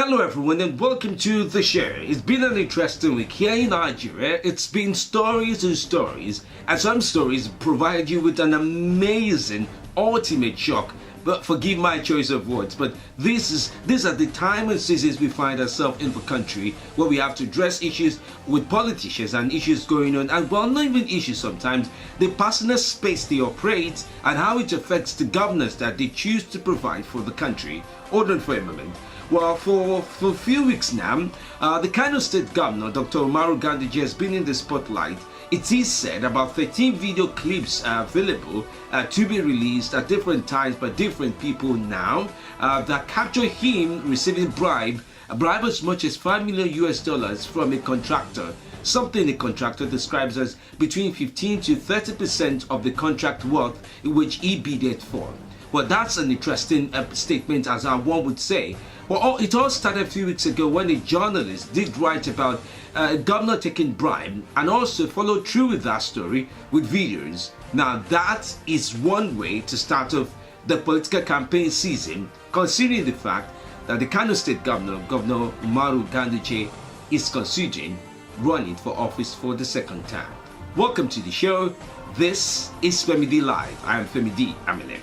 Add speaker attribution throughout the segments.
Speaker 1: Hello everyone and welcome to the show. It's been an interesting week here in Nigeria. It's been stories and stories, and some stories provide you with an amazing ultimate shock. But forgive my choice of words, but these are the time and seasons we find ourselves in the country where we have to address issues with politicians and issues going on, and well, not even issues sometimes, the personal space they operate and how it affects the governance that they choose to provide for the country. Hold on for a moment. Well, for a few weeks now, the Kano State Governor, Dr. Umaru Ganduje, has been in the spotlight. It is said about 13 video clips are available to be released at different times by different people now that capture him receiving bribe as much as $5 million from a contractor. Something the contractor describes as between 15 to 30% of the contract worth which he bidded for. Well, that's an interesting statement, as one would say. Well, it all started a few weeks ago when a journalist did write about a governor taking bribe and also followed through with that story with videos. Now, that is one way to start off the political campaign season, considering the fact that the Kano State Governor, Governor Umaru Ganduje, is considering running for office for the second time. Welcome to the show. This is Femidi Live. I am Femidi Amele.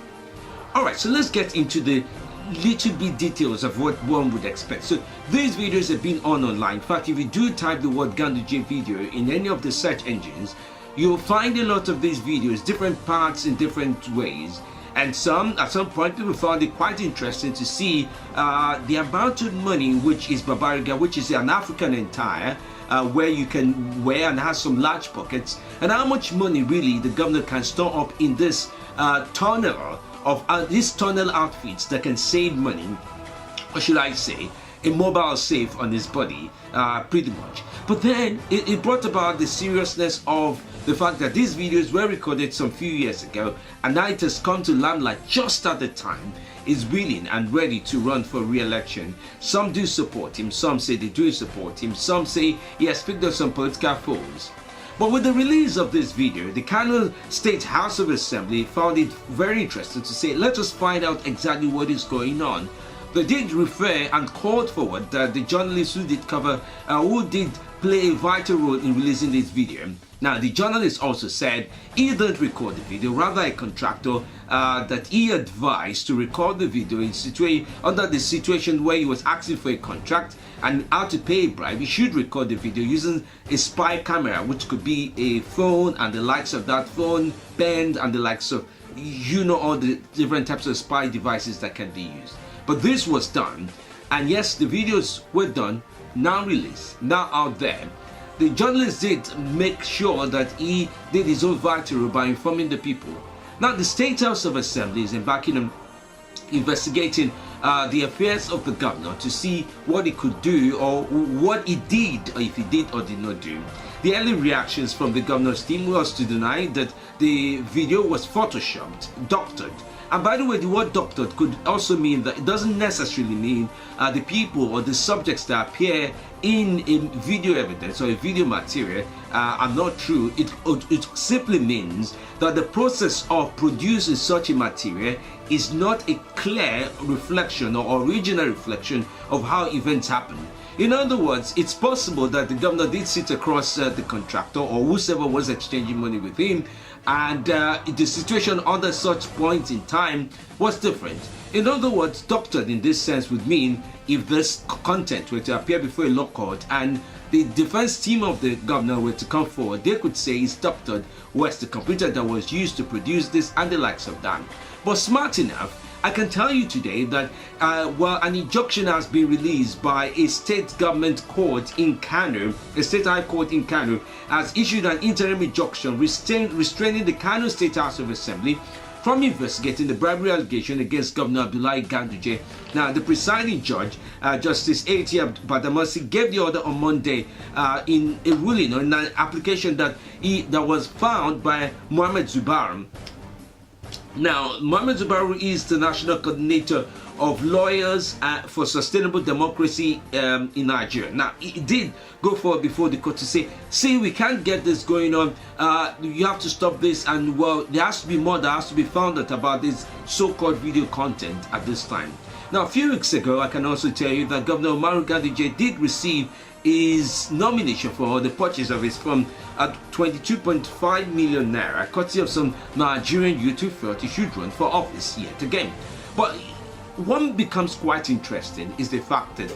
Speaker 1: Alright, so let's get into the little bit details of what one would expect. So these videos have been online. In fact, if you do type the word Ganduje video in any of the search engines, you'll find a lot of these videos, different parts in different ways. And at some point, people found it quite interesting to see the amount of money which is Babariga, which is an African attire, where you can wear and has some large pockets, and how much money really the governor can store up in this tunnel of these tunnel outfits that can save money, or should I say, a mobile safe on his body, pretty much. But then it brought about the seriousness of the fact that these videos were recorded some few years ago, and now it has come to limelight just at the time is willing and ready to run for re-election. Some do support him, some say they do support him, some say he has picked up some political foes. But with the release of this video, the Kano State House of Assembly found it very interesting to say, let us find out exactly what is going on. They did refer and called forward the journalists who did cover, who did play a vital role in releasing this video. Now, the journalist also said he didn't record the video, rather a contractor that he advised to record the video under the situation where he was asking for a contract and how to pay a bribe. He should record the video using a spy camera, which could be a phone and the likes of that phone, band and the likes of, all the different types of spy devices that can be used. But this was done, and yes, the videos were done, now released, now out there. The journalist did make sure that he did his own vital role by informing the people. Now, the State House of Assembly is embarking on investigating the affairs of the governor to see what he could do or what he did, or if he did or did not do. The early reactions from the governor's team was to deny that the video was photoshopped, doctored. And by the way, the word doctored could also mean that it doesn't necessarily mean the people or the subjects that appear in a video evidence or a video material are not true. It simply means that the process of producing such a material is not a clear reflection or original reflection of how events happen. In other words, it's possible that the governor did sit across the contractor or whoever was exchanging money with him, and the situation under such point in time was different. In other words, doctored in this sense would mean if this content were to appear before a law court and the defense team of the governor were to come forward, they could say it's doctored, whereas the computer that was used to produce this and the likes of that. But smart enough, I can tell you today that an injunction has been released by a state government court in Kano, a state high court in Kano, has issued an interim injunction restraining the Kano State House of Assembly from investigating the bribery allegation against Governor Abdullahi Ganduje. Now, the presiding judge, Justice A.T. Badamasi, gave the order on Monday in a ruling on an application that was found by Mohammed Zubair. Now, Mohammed Umaru is the national coordinator of lawyers for sustainable democracy in Nigeria. Now, he did go forward before the court to say, see, we can't get this going on. You have to stop this, and well, there has to be more that has to be found out about this so-called video content at this time. Now, a few weeks ago, I can also tell you that Governor Umaru Ganduje did receive his nomination for the purchase of his farm at 22.5 million naira, courtesy of some Nigerian youth who felt he should run for office yet again. But what becomes quite interesting is the fact that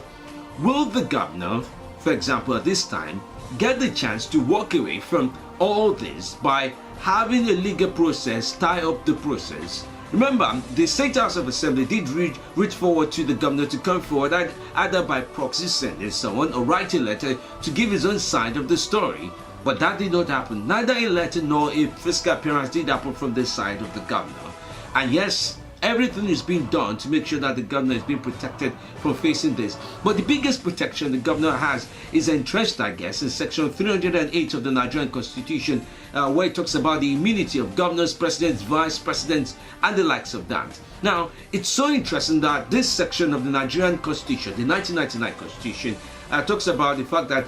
Speaker 1: will the governor, for example, at this time, get the chance to walk away from all this by having a legal process tie up the process? Remember, the State House of Assembly did reach forward to the governor to come forward either by proxy sending someone or write a letter to give his own side of the story. But that did not happen. Neither a letter nor a physical appearance did happen from the side of the governor. And yes, everything is being done to make sure that the governor is being protected from facing this. But the biggest protection the governor has is entrenched, I guess, in section 308 of the Nigerian Constitution, where it talks about the immunity of governors, presidents, vice presidents, and the likes of that. Now, it's so interesting that this section of the Nigerian Constitution, the 1999 Constitution, talks about the fact that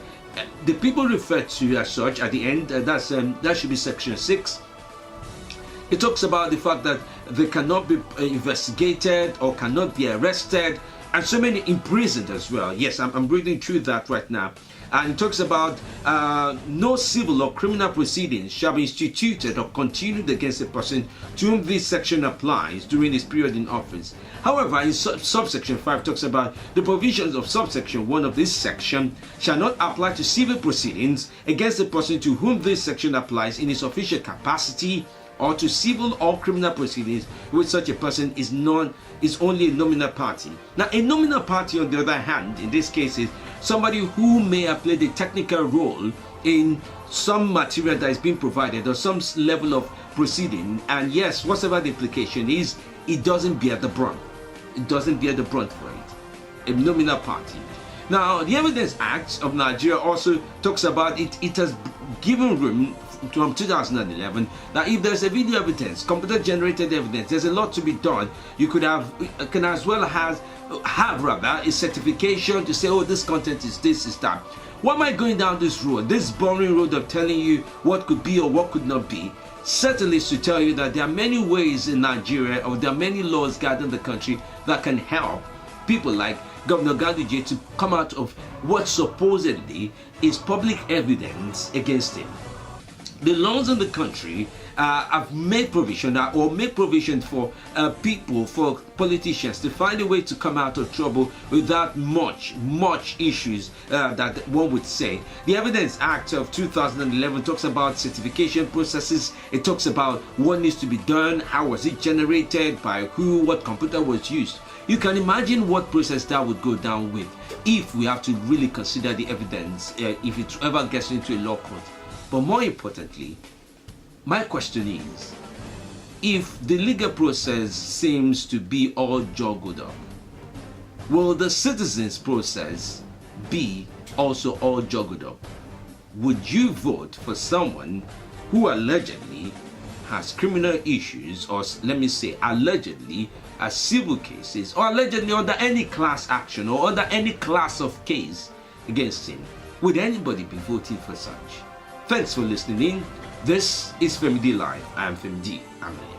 Speaker 1: the people referred to as such at the end, that should be section 6. It talks about the fact that they cannot be investigated or cannot be arrested, and so many imprisoned as well. Yes, I'm reading through that right now. And it talks about no civil or criminal proceedings shall be instituted or continued against a person to whom this section applies during his period in office. However, in subsection 5 talks about the provisions of subsection 1 of this section shall not apply to civil proceedings against the person to whom this section applies in his official capacity, or to civil or criminal proceedings which such a person is only a nominal party. Now, a nominal party, on the other hand, in this case, is somebody who may have played a technical role in some material that is being provided or some level of proceeding, and yes, whatever the implication is, it doesn't bear the brunt. It doesn't bear the brunt for it. A nominal party. Now, the Evidence Act of Nigeria also talks about it. It has given room from 2011 that if there's a video evidence, computer generated evidence, there's a lot to be done. You can as well have a certification to say, oh, this content is this, is that. Why am I going down this road, this boring road of telling you what could be or what could not be? Certainly is to tell you that there are many ways in Nigeria, or there are many laws guiding the country that can help people like Governor Ganduje to come out of what supposedly is public evidence against him. The laws in the country have made provision or make provision for people, for politicians to find a way to come out of trouble without much issues that one would say. The Evidence Act of 2011 talks about certification processes. It talks about what needs to be done, how was it generated, by who, what computer was used. You can imagine what process that would go down with if we have to really consider the evidence, if it ever gets into a law court. But more importantly, my question is, if the legal process seems to be all juggled up, will the citizens' process be also all juggled up? Would you vote for someone who allegedly has criminal issues, or let me say allegedly has civil cases, or allegedly under any class action or under any class of case against him? Would anybody be voting for such? Thanks for listening in. This is Femidi Live. I am Femidi Amele.